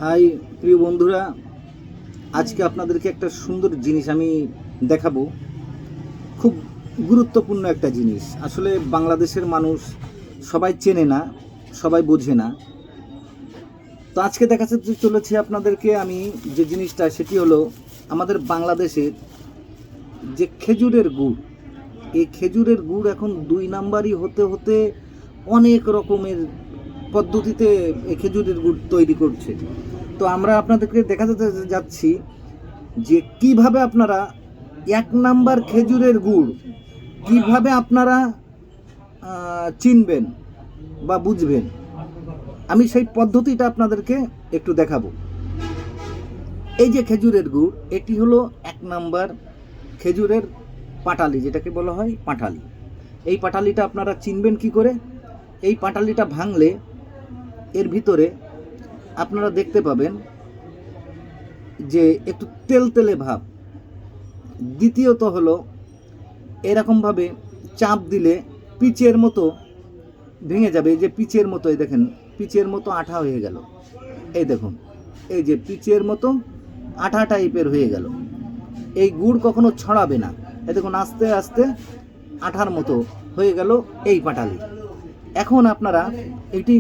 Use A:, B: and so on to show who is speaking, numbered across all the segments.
A: High প্রিয় বন্ধুরা, আজকে আপনাদেরকে একটা সুন্দর জিনিস আমি দেখাবো। খুব গুরুত্বপূর্ণ একটা জিনিস। আসলে বাংলাদেশের মানুষ সবাই চেনে না, সবাই বোঝে না। তো আজকে দেখাতে চলেছি আপনাদেরকে আমি যে জিনিসটা, সেটি হলো আমাদের বাংলাদেশের যে খেজুরের গুড়। এই খেজুরের গুড় এখন 2 নাম্বারই হতে হতে অনেক রকমের পদ্ধতিতে এই খেজুরের গুড় তৈরি করছে। তো আমরা আপনাদেরকে দেখাতে যাচ্ছি যে কিভাবে আপনারা 1 নাম্বার খেজুরের গুড় কিভাবে আপনারা চিনবেন বা বুঝবেন। আমি সেই পদ্ধতিটা আপনাদেরকে একটু দেখাবো। এই যে খেজুরের গুড়, এটি হলো 1 নাম্বার খেজুরের পাটালি, যেটাকে বলা হয় পাটালি। এই পাটালিটা আপনারা চিনবেন কি করে? এই পাটালিটা ভাঙলে এর ভিতরে আপনারা দেখতে পাবেন যে একটু তেলতেলে ভাব। দ্বিতীয়ত হলো এরকমভাবে চাপ দিলে পিচের মতো ভেঙে যাবে। এই যে পিচের মতো, এই দেখেন পিচের মতো আঠা হয়ে গেল। এই দেখুন, এই যে পিচের মতো আঠা টাইপের হয়ে গেল। এই গুড় কখনো ছড়াবে না। এই দেখুন আস্তে আস্তে আঠার মতো হয়ে গেল এই পাটালি। এখন আপনারা এটি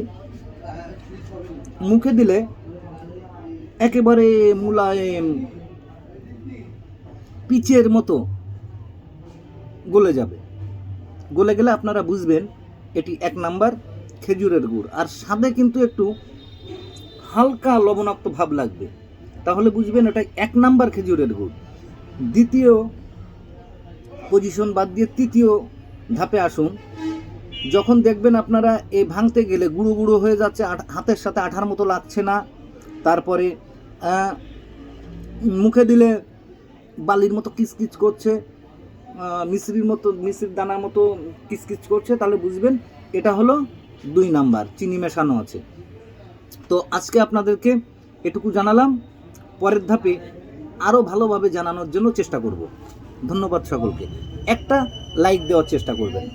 A: মুখে দিলে একেবারে মুলায়েম পিচের মতো গলে যাবে। গলে গেলে আপনারা বুঝবেন এটি 1 নাম্বার খেজুরের গুড়। আর স্বাদে কিন্তু একটু হালকা লবণাক্ত ভাব লাগবে, তাহলে বুঝবেন এটা 1 নাম্বার খেজুরের গুড়। দ্বিতীয় পজিশন বাদ দিয়ে তৃতীয় ধাপে আসুন। যখন দেখবেন আপনারা এই ভাঙতে গেলে গুঁড়ো গুঁড়ো হয়ে যাচ্ছে, হাতের সাথে আঠার মতো লাগছে না, তারপরে মুখে দিলে বালির মতো কিচকিচ করছে, মিশ্রির দানার মতো কিচকিচ করছে, তাহলে বুঝবেন এটা হলো 2 নাম্বার, চিনি মেশানো আছে। তো আজকে আপনাদেরকে এটুকু জানালাম। পরের ধাপে আরও ভালোভাবে জানানোর জন্য চেষ্টা করব। ধন্যবাদ সকলকে। একটা লাইক দেওয়ার চেষ্টা করবেন।